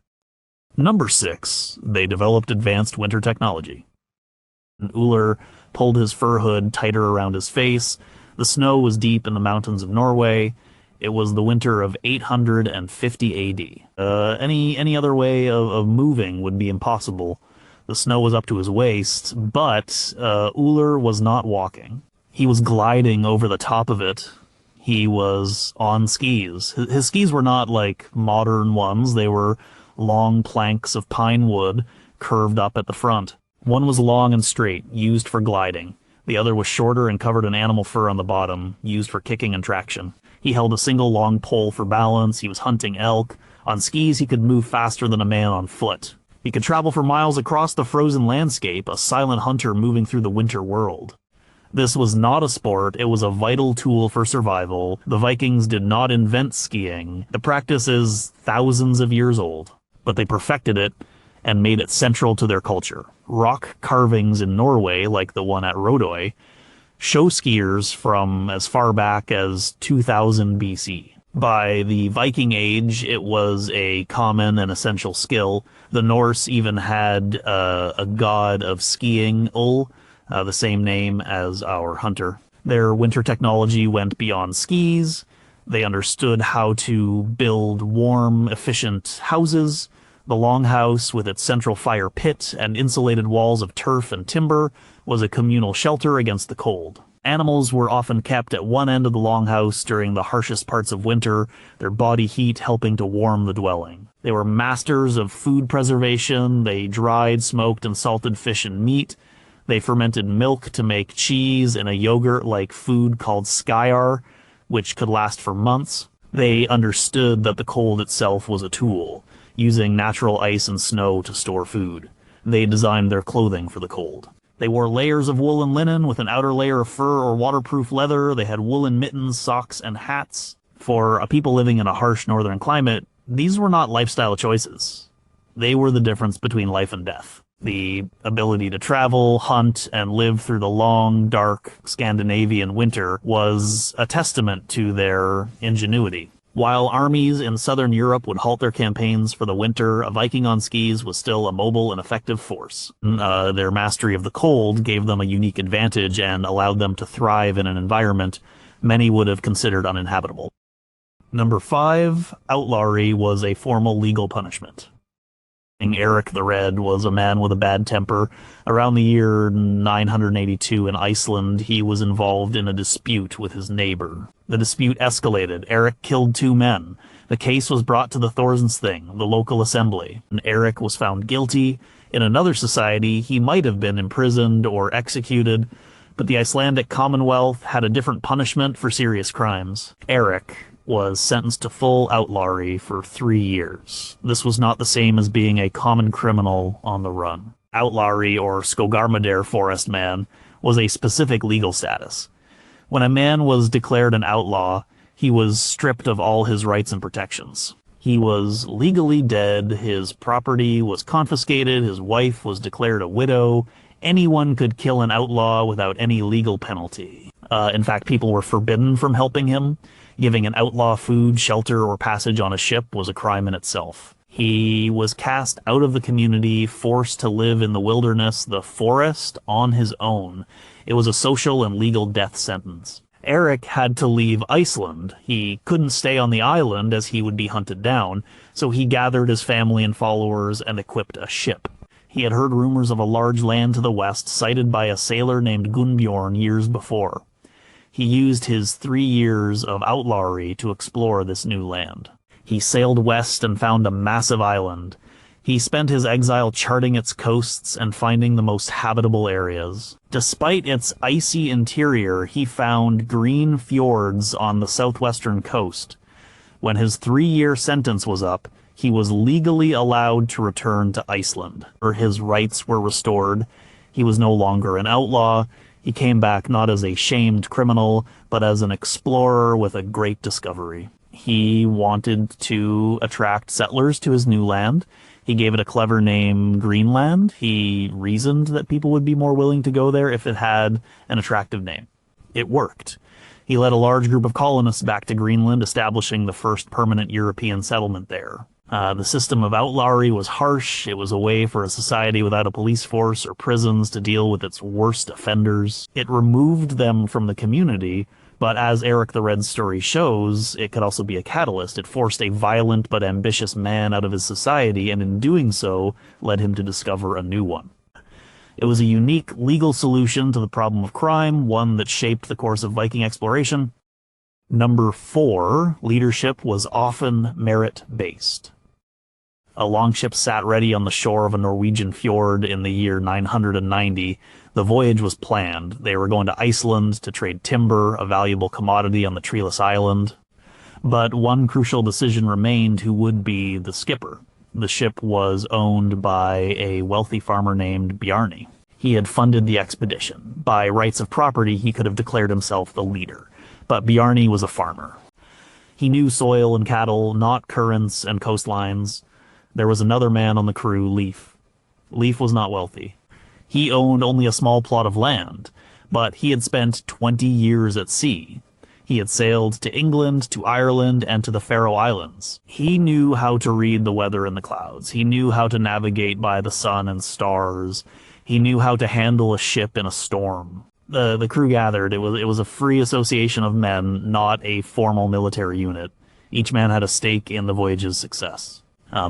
Number 6. They developed advanced winter technology. Uller pulled his fur hood tighter around his face. The snow was deep in the mountains of Norway. It was the winter of 850 AD. Any other way of moving would be impossible. The snow was up to his waist, but Uller was not walking. He was gliding over the top of it. He was on skis. His skis were not like modern ones. They were long planks of pine wood curved up at the front. One was long and straight, used for gliding. The other was shorter and covered in animal fur on the bottom, used for kicking and traction. He held a single long pole for balance. He was hunting elk. On skis, he could move faster than a man on foot. He could travel for miles across the frozen landscape, a silent hunter moving through the winter world. This was not a sport, it was a vital tool for survival. The Vikings did not invent skiing. The practice is thousands of years old, but they perfected it and made it central to their culture. Rock carvings in Norway, like the one at Rodøy, show skiers from as far back as 2000 BC. By the Viking Age, it was a common and essential skill. The Norse even had a god of skiing, Ul, the same name as our hunter. Their winter technology went beyond skis. They understood how to build warm, efficient houses. The longhouse, with its central fire pit and insulated walls of turf and timber, was a communal shelter against the cold. Animals were often kept at one end of the longhouse during the harshest parts of winter, their body heat helping to warm the dwelling. They were masters of food preservation. They dried, smoked, and salted fish and meat. They fermented milk to make cheese and a yogurt-like food called skyr, which could last for months. They understood that the cold itself was a tool, using natural ice and snow to store food. They designed their clothing for the cold. They wore layers of wool and linen with an outer layer of fur or waterproof leather. They had woolen mittens, socks, and hats. For a people living in a harsh northern climate, these were not lifestyle choices. They were the difference between life and death. The ability to travel, hunt, and live through the long, dark Scandinavian winter was a testament to their ingenuity. While armies in southern Europe would halt their campaigns for the winter, a Viking on skis was still a mobile and effective force. Their mastery of the cold gave them a unique advantage and allowed them to thrive in an environment many would have considered uninhabitable. Number 5, outlawry was a formal legal punishment. Eric the Red was a man with a bad temper. Around the year 982 in Iceland, he was involved in a dispute with his neighbor. The dispute escalated. Eric killed 2 men. The case was brought to the Thorstensthing, the local assembly, and Eric was found guilty. In another society, he might have been imprisoned or executed, but the Icelandic Commonwealth had a different punishment for serious crimes. Eric was sentenced to full outlawry for 3 years. This was not the same as being a common criminal on the run. Outlawry, or Skogarmadr forest man, was a specific legal status. When a man was declared an outlaw, he was stripped of all his rights and protections. He was legally dead, his property was confiscated, his wife was declared a widow. Anyone could kill an outlaw without any legal penalty. In fact, people were forbidden from helping him. Giving an outlaw food, shelter, or passage on a ship was a crime in itself. He was cast out of the community, forced to live in the wilderness, the forest, on his own. It was a social and legal death sentence. Eric had to leave Iceland. He couldn't stay on the island as he would be hunted down, so he gathered his family and followers and equipped a ship. He had heard rumors of a large land to the west, sighted by a sailor named Gunnbjorn years before. He used his 3 years of outlawry to explore this new land. He sailed west and found a massive island. He spent his exile charting its coasts and finding the most habitable areas. Despite its icy interior, he found green fjords on the southwestern coast. When his 3-year sentence was up, he was legally allowed to return to Iceland, where his rights were restored. He was no longer an outlaw. He came back not as a shamed criminal, but as an explorer with a great discovery. He wanted to attract settlers to his new land. He gave it a clever name, Greenland. He reasoned that people would be more willing to go there if it had an attractive name. It worked. He led a large group of colonists back to Greenland, establishing the first permanent European settlement there. The system of outlawry was harsh. It was a way for a society without a police force or prisons to deal with its worst offenders. It removed them from the community, but as Eric the Red's story shows, it could also be a catalyst. It forced a violent but ambitious man out of his society, and in doing so, led him to discover a new one. It was a unique legal solution to the problem of crime, one that shaped the course of Viking exploration. Number 4, leadership was often merit-based. A longship sat ready on the shore of a Norwegian fjord in the year 990. The voyage was planned. They were going to Iceland to trade timber, a valuable commodity on the treeless island. But one crucial decision remained: who would be the skipper. The ship was owned by a wealthy farmer named Bjarni. He had funded the expedition. By rights of property, he could have declared himself the leader. But Bjarni was a farmer. He knew soil and cattle, not currents and coastlines. There was another man on the crew, Leif. Leif was not wealthy. He owned only a small plot of land, but he had spent 20 years at sea. He had sailed to England, to Ireland, and to the Faroe Islands. He knew how to read the weather in the clouds. He knew how to navigate by the sun and stars. He knew how to handle a ship in a storm. The crew gathered. It was a free association of men, not a formal military unit. Each man had a stake in the voyage's success.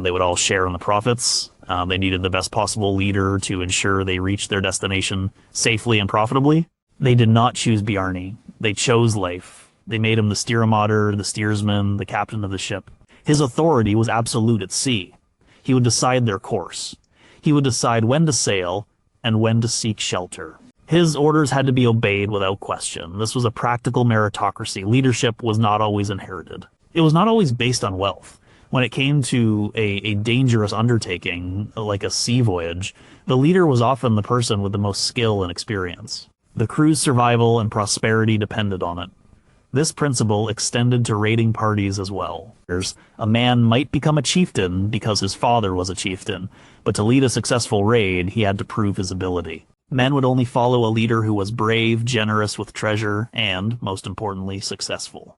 They would all share in the profits. They needed the best possible leader to ensure they reached their destination safely and profitably. They did not choose Bjarni. They chose Leif. They made him the steermaster, the steersman, the captain of the ship. His authority was absolute at sea. He would decide their course. He would decide when to sail and when to seek shelter. His orders had to be obeyed without question. This was a practical meritocracy. Leadership was not always inherited. It was not always based on wealth. When it came to a dangerous undertaking, like a sea voyage, the leader was often the person with the most skill and experience. The crew's survival and prosperity depended on it. This principle extended to raiding parties as well. A man might become a chieftain because his father was a chieftain, but to lead a successful raid, he had to prove his ability. Men would only follow a leader who was brave, generous with treasure, and, most importantly, successful.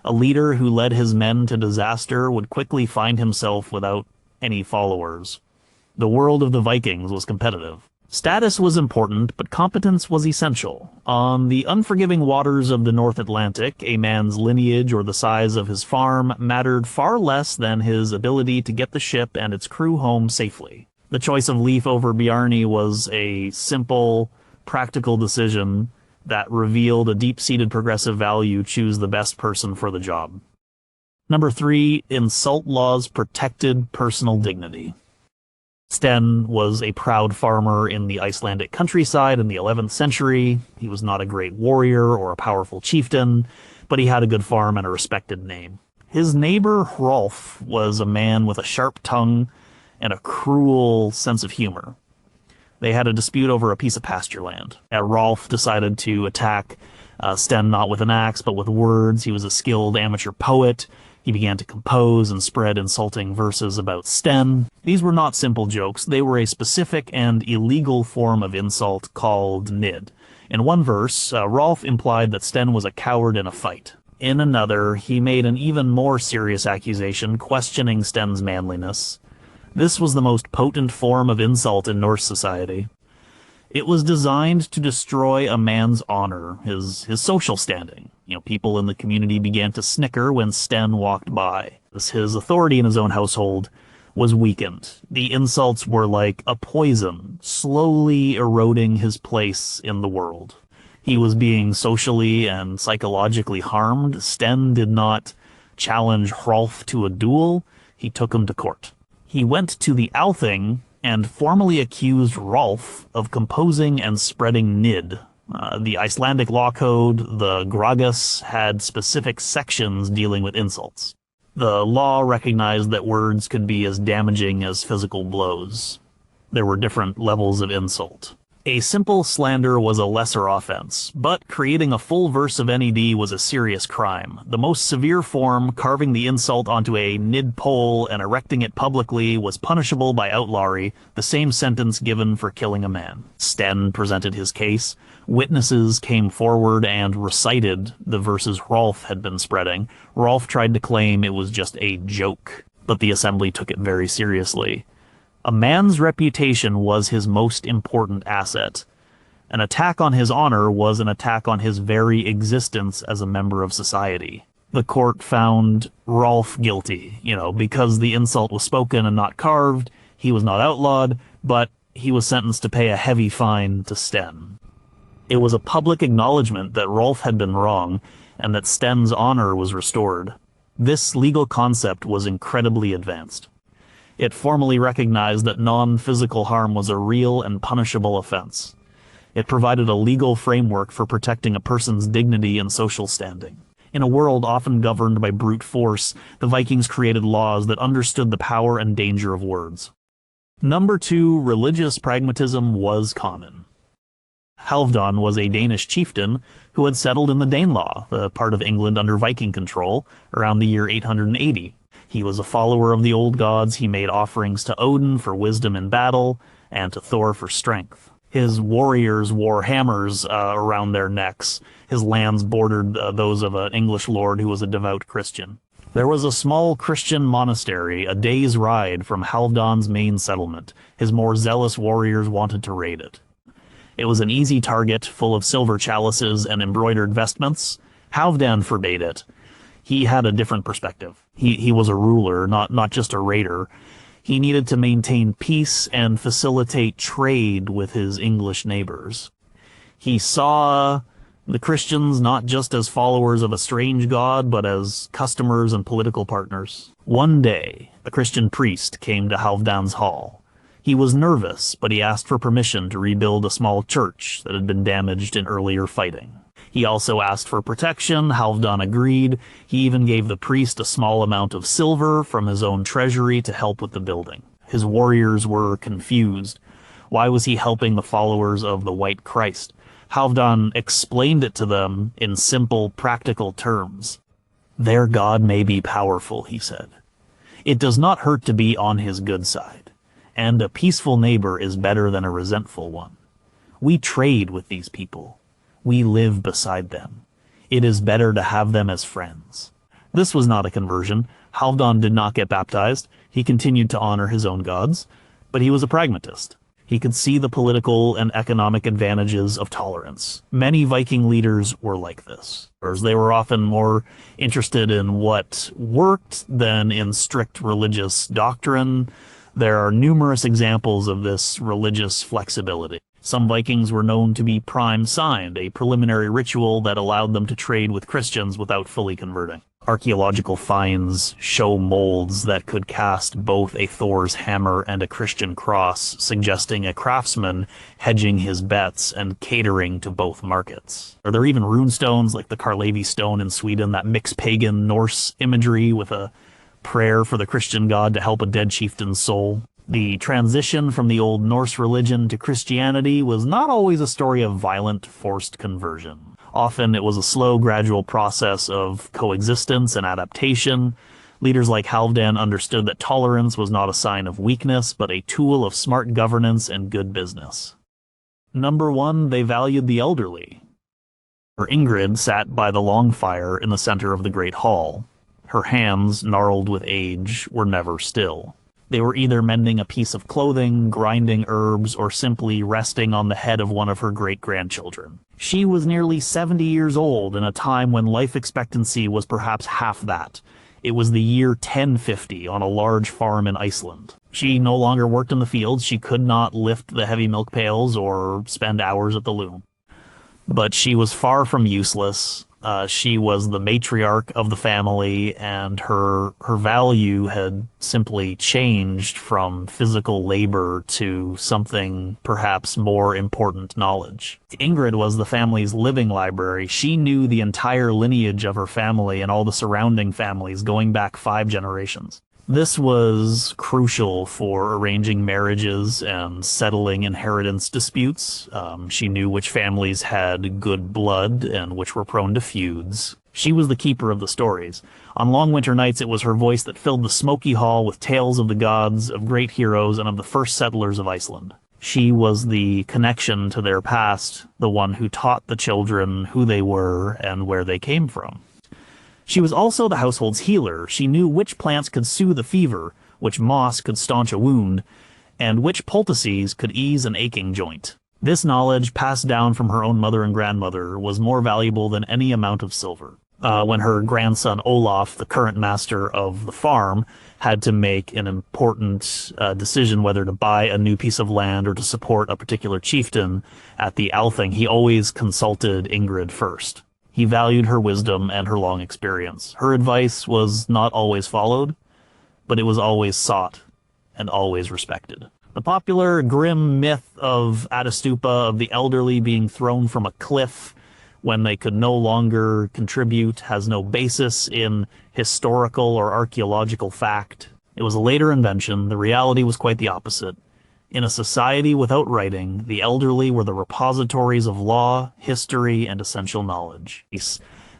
A leader who led his men to disaster would quickly find himself without any followers. The world of the Vikings was competitive. Status was important, but competence was essential. On the unforgiving waters of the North Atlantic, a man's lineage or the size of his farm mattered far less than his ability to get the ship and its crew home safely. The choice of Leif over Bjarni was a simple, practical decision that revealed a deep-seated progressive value: choose the best person for the job. Number 3, insult laws protected personal dignity. Sten was a proud farmer in the Icelandic countryside in the 11th century. He was not a great warrior or a powerful chieftain, but he had a good farm and a respected name. His neighbor Hrolf was a man with a sharp tongue and a cruel sense of humor. They had a dispute over a piece of pasture land. Rolf decided to attack Sten not with an axe, but with words. He was a skilled amateur poet. He began to compose and spread insulting verses about Sten. These were not simple jokes. They were a specific and illegal form of insult called nid. In one verse, Rolf implied that Sten was a coward in a fight. In another, he made an even more serious accusation, questioning Sten's manliness. This was the most potent form of insult in Norse society. It was designed to destroy a man's honor, his social standing. People in the community began to snicker when Sten walked by. His authority in his own household was weakened. The insults were like a poison, slowly eroding his place in the world. He was being socially and psychologically harmed. Sten did not challenge Hrolf to a duel. He took him to court. He went to the Althing and formally accused Rolf of composing and spreading nid. The Icelandic law code, the Gragas, had specific sections dealing with insults. The law recognized that words could be as damaging as physical blows. There were different levels of insult. A simple slander was a lesser offense, but creating a full verse of NED was a serious crime. The most severe form, carving the insult onto a nid pole and erecting it publicly, was punishable by outlawry, the same sentence given for killing a man. Sten presented his case. Witnesses came forward and recited the verses Rolf had been spreading. Rolf tried to claim it was just a joke, but the assembly took it very seriously. A man's reputation was his most important asset. An attack on his honor was an attack on his very existence as a member of society. The court found Rolf guilty, because the insult was spoken and not carved. He was not outlawed, but he was sentenced to pay a heavy fine to Sten. It was a public acknowledgement that Rolf had been wrong, and that Sten's honor was restored. This legal concept was incredibly advanced. It formally recognized that non-physical harm was a real and punishable offense. It provided a legal framework for protecting a person's dignity and social standing. In a world often governed by brute force, the Vikings created laws that understood the power and danger of words. Number 2, religious pragmatism was common. Halfdan was a Danish chieftain who had settled in the Danelaw, the part of England under Viking control, around the year 880. He was a follower of the old gods. He made offerings to Odin for wisdom in battle, and to Thor for strength. His warriors wore hammers around their necks. His lands bordered those of an English lord who was a devout Christian. There was a small Christian monastery a day's ride from Halfdan's main settlement. His more zealous warriors wanted to raid it. It was an easy target, full of silver chalices and embroidered vestments. Halfdan forbade it. He had a different perspective. He was a ruler, not just a raider. He needed to maintain peace and facilitate trade with his English neighbors. He saw the Christians not just as followers of a strange god, but as customers and political partners. One day, a Christian priest came to Halfdan's hall. He was nervous, but he asked for permission to rebuild a small church that had been damaged in earlier fighting. He also asked for protection. Halfdan agreed. He even gave the priest a small amount of silver from his own treasury to help with the building. His warriors were confused. Why was he helping the followers of the White Christ? Halfdan explained it to them in simple, practical terms. Their God may be powerful, he said. It does not hurt to be on his good side. And a peaceful neighbor is better than a resentful one. We trade with these people. We live beside them. It is better to have them as friends. This was not a conversion. Halfdan did not get baptized. He continued to honor his own gods, but he was a pragmatist. He could see the political and economic advantages of tolerance. Many Viking leaders were like this. They were often more interested in what worked than in strict religious doctrine. There are numerous examples of this religious flexibility. Some Vikings were known to be prime-signed, a preliminary ritual that allowed them to trade with Christians without fully converting. Archaeological finds show molds that could cast both a Thor's hammer and a Christian cross, suggesting a craftsman hedging his bets and catering to both markets. There are even runestones like the Karlavi stone in Sweden that mix pagan Norse imagery with a prayer for the Christian god to help a dead chieftain's soul. The transition from the old Norse religion to Christianity was not always a story of violent, forced conversion. Often it was a slow, gradual process of coexistence and adaptation. Leaders like Halfdan understood that tolerance was not a sign of weakness, but a tool of smart governance and good business. Number 1, they valued the elderly. Ingrid sat by the long fire in the center of the great hall. Her hands, gnarled with age, were never still. They were either mending a piece of clothing, grinding herbs, or simply resting on the head of one of her great-grandchildren. She was nearly 70 years old in a time when life expectancy was perhaps half that. It was the year 1050 on a large farm in Iceland. She no longer worked in the fields. She could not lift the heavy milk pails or spend hours at the loom. But she was far from useless. She was the matriarch of the family, and her value had simply changed from physical labor to something perhaps more important, knowledge. Ingrid was the family's living library. She knew the entire lineage of her family and all the surrounding families going back 5 generations. This was crucial for arranging marriages and settling inheritance disputes. She knew which families had good blood and which were prone to feuds. She was the keeper of the stories. On long winter nights, it was her voice that filled the smoky hall with tales of the gods, of great heroes, and of the first settlers of Iceland. She was the connection to their past, the one who taught the children who they were and where they came from. She was also the household's healer. She knew which plants could soothe a fever, which moss could staunch a wound, and which poultices could ease an aching joint. This knowledge, passed down from her own mother and grandmother, was more valuable than any amount of silver. when her grandson Olaf, the current master of the farm, had to make an important decision whether to buy a new piece of land or to support a particular chieftain at the Althing. He always consulted Ingrid first. He valued her wisdom and her long experience. Her advice was not always followed, but it was always sought and always respected. The popular grim myth of Atastupa, of the elderly being thrown from a cliff when they could no longer contribute, has no basis in historical or archaeological fact. It was a later invention. The reality was quite the opposite. In a society without writing, the elderly were the repositories of law, history, and essential knowledge.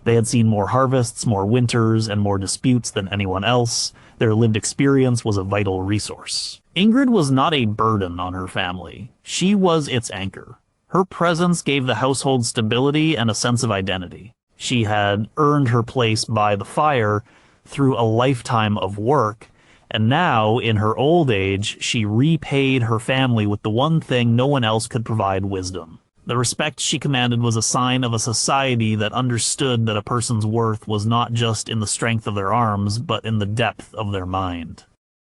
They had seen more harvests, more winters, and more disputes than anyone else. Their lived experience was a vital resource. Ingrid was not a burden on her family. She was its anchor. Her presence gave the household stability and a sense of identity. She had earned her place by the fire through a lifetime of work, and now, in her old age, she repaid her family with the one thing no one else could provide: wisdom. The respect she commanded was a sign of a society that understood that a person's worth was not just in the strength of their arms, but in the depth of their mind.